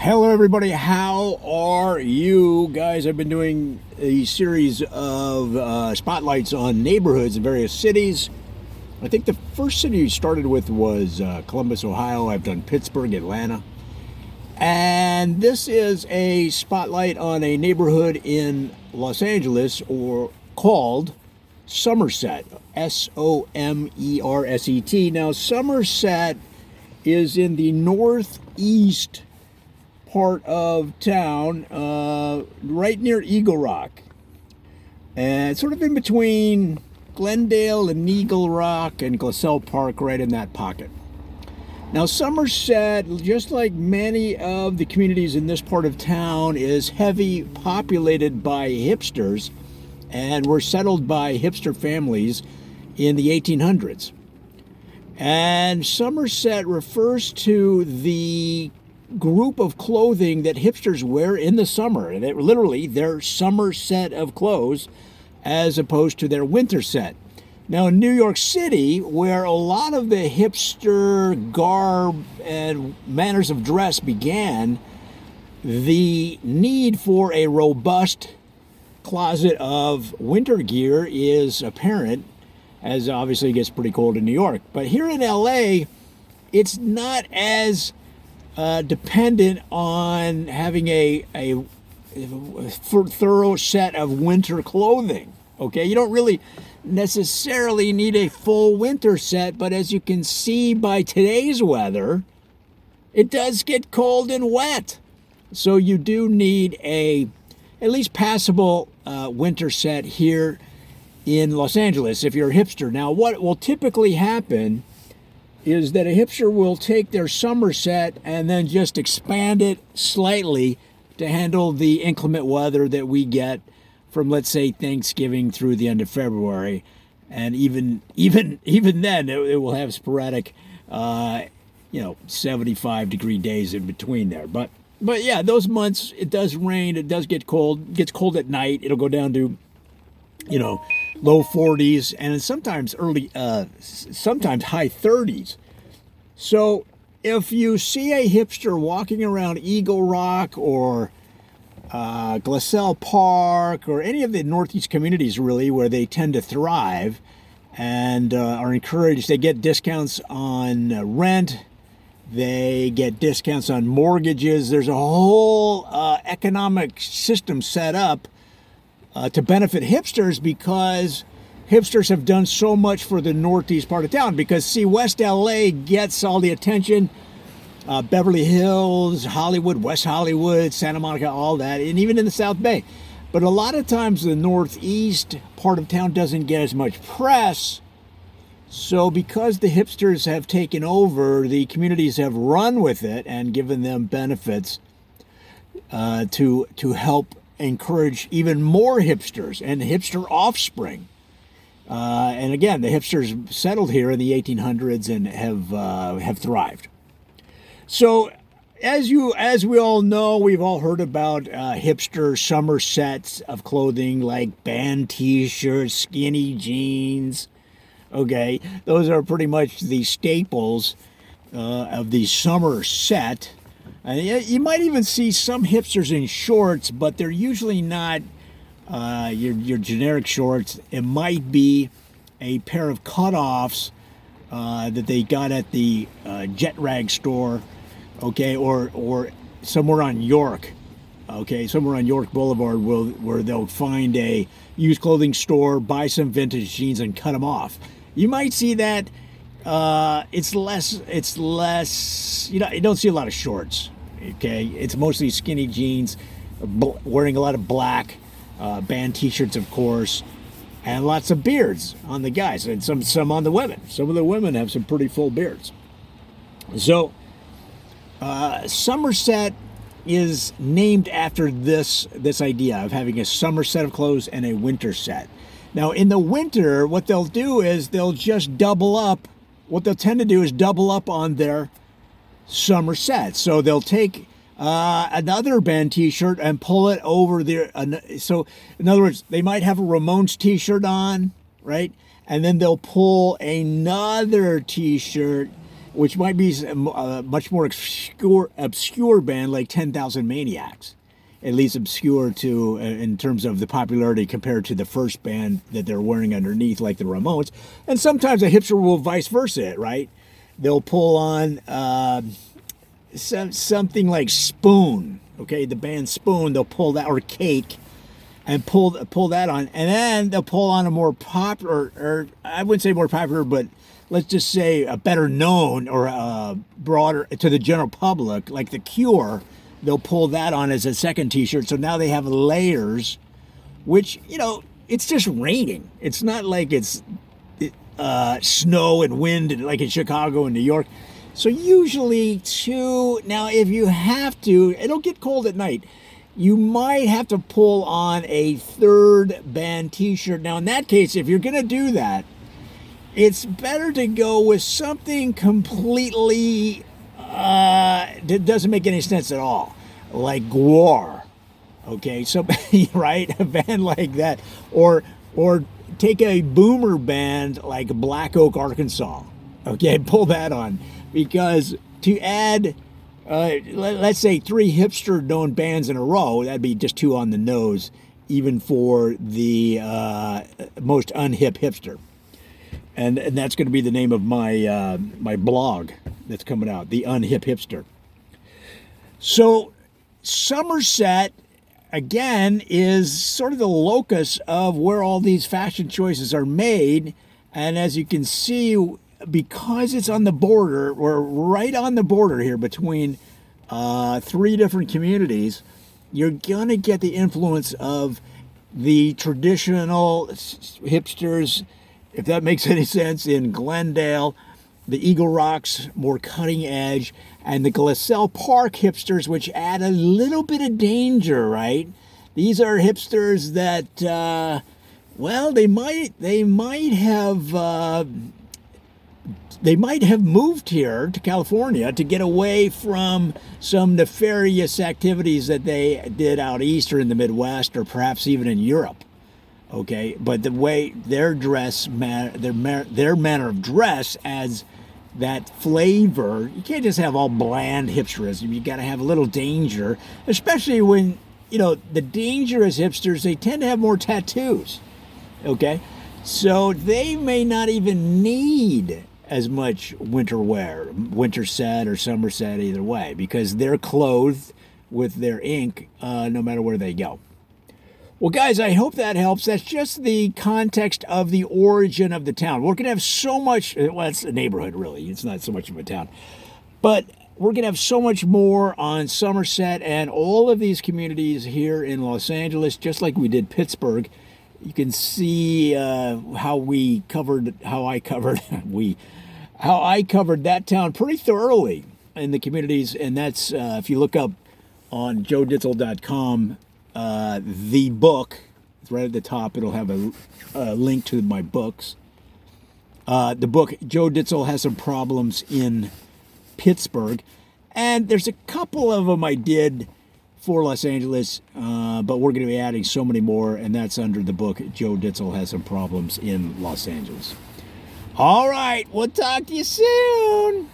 Hello, everybody. How are you guys? I've been doing a series of spotlights on neighborhoods in various cities. I think the first city we started with was Columbus, Ohio. I've done Pittsburgh, Atlanta. And this is a spotlight on a neighborhood in Los Angeles or called Somerset, Somerset. Now, Somerset is in the northeast part of town, right near Eagle Rock, and sort of in between Glendale and Eagle Rock and Glassell Park, right in that pocket. Now, Somerset, just like many of the communities in this part of town, is heavy populated by hipsters and were settled by hipster families in the 1800s. And Somerset refers to the group of clothing that hipsters wear in the summer. And literally their summer set of clothes as opposed to their winter set. Now, in New York City, where a lot of the hipster garb and manners of dress began, the need for a robust closet of winter gear is apparent, as obviously it gets pretty cold in New York. But here in LA, it's not as dependent on having a thorough set of winter clothing. Okay, you don't really necessarily need a full winter set, but as you can see by today's weather, it does get cold and wet. So you do need a at least passable winter set here in Los Angeles if you're a hipster. Now, what will typically happen is that a hipster will take their summer set and then just expand it slightly to handle the inclement weather that we get from, let's say, Thanksgiving through the end of February. And even then, it will have sporadic, 75-degree days in between there. But yeah, those months, it does rain, it does get cold. It gets cold at night. It'll go down to, low 40s, and sometimes sometimes high 30s. So if you see a hipster walking around Eagle Rock or Glassell Park or any of the Northeast communities, really, where they tend to thrive and are encouraged, they get discounts on rent, they get discounts on mortgages. There's a whole economic system set up to benefit hipsters, because hipsters have done so much for the northeast part of town. Because, see, West LA gets all the attention, Beverly Hills, Hollywood, West Hollywood, Santa Monica, all that, and even in the South Bay. But a lot of times the northeast part of town doesn't get as much press. So because the hipsters have taken over, the communities have run with it and given them benefits to help encourage even more hipsters and hipster offspring. And again, the hipsters settled here in the 1800s and have thrived. So, as we all know, we've all heard about hipster summer sets of clothing like band T-shirts, skinny jeans. Okay, those are pretty much the staples of the summer set. And you might even see some hipsters in shorts, but they're usually not your generic shorts. It might be a pair of cutoffs that they got at the Jet Rag store, okay, or somewhere on York, okay, somewhere on York Boulevard where they'll find a used clothing store, buy some vintage jeans, and cut them off. You might see that. It's less. You don't see a lot of shorts. Okay, it's mostly skinny jeans, wearing a lot of black, band T-shirts, of course, and lots of beards on the guys, and some on the women. Some of the women have some pretty full beards. So, Somerset is named after this idea of having a summer set of clothes and a winter set. Now, in the winter, what they'll do is they'll just double up. What they'll tend to do is double up on their summer set. So they'll take another band T-shirt and pull it over there. So, in other words, they might have a Ramones T-shirt on, right? And then they'll pull another T-shirt which might be a much more obscure band like 10,000 Maniacs. At least obscure to in terms of the popularity compared to the first band that they're wearing underneath, like the Ramones. And sometimes a hipster will vice versa it, right? They'll pull on something like Spoon, okay, the band Spoon. They'll pull that, or Cake, and pull that on, and then they'll pull on a more popular, or I wouldn't say more popular, but let's just say a better known or broader to the general public, like The Cure. They'll pull that on as a second t-shirt. So now they have layers, which, you know, it's just raining. It's not like it's snow and wind and like in Chicago and New York. So usually now if you have to, it'll get cold at night. You might have to pull on a third band t-shirt. Now in that case, if you're going to do that, it's better to go with something completely that doesn't make any sense at all, like Gwar. Okay, so right, a band like that, or take a boomer band like Black Oak, Arkansas. Okay, pull that on, because to add, let's say 3 hipster known bands in a row, that'd be just too on the nose, even for the most unhip hipster. And that's going to be the name of my my blog that's coming out, The Unhip Hipster. So Somerset, again, is sort of the locus of where all these fashion choices are made. And as you can see, because it's on the border, we're right on the border here between 3 different communities, you're going to get the influence of the traditional hipsters, if that makes any sense, in Glendale, the Eagle Rocks, more cutting edge, and the Glassell Park hipsters, which add a little bit of danger, right? These are hipsters that, well, they might have moved here to California to get away from some nefarious activities that they did out east or in the Midwest, or perhaps even in Europe. Okay, but the way their dress, their manner of dress adds that flavor. You can't just have all bland hipsterism. You got to have a little danger, especially when, you know, the dangerous hipsters, they tend to have more tattoos. Okay, so they may not even need as much winter wear, Winterset or Somerset, either way, because they're clothed with their ink no matter where they go. Well, guys, I hope that helps. That's just the context of the origin of the town. We're going to have so much, well, it's a neighborhood, really. It's not so much of a town. But we're going to have so much more on Somerset and all of these communities here in Los Angeles, just like we did Pittsburgh. You can see how I covered that town pretty thoroughly in the communities. And that's, if you look up on joeditzel.com, the book, it's right at the top. It'll have a link to my books. The book, Joe Ditzel Has Some Problems in Pittsburgh. And there's a couple of them I did for Los Angeles, but we're going to be adding so many more, and that's under the book, Joe Ditzel Has Some Problems in Los Angeles. All right, we'll talk to you soon.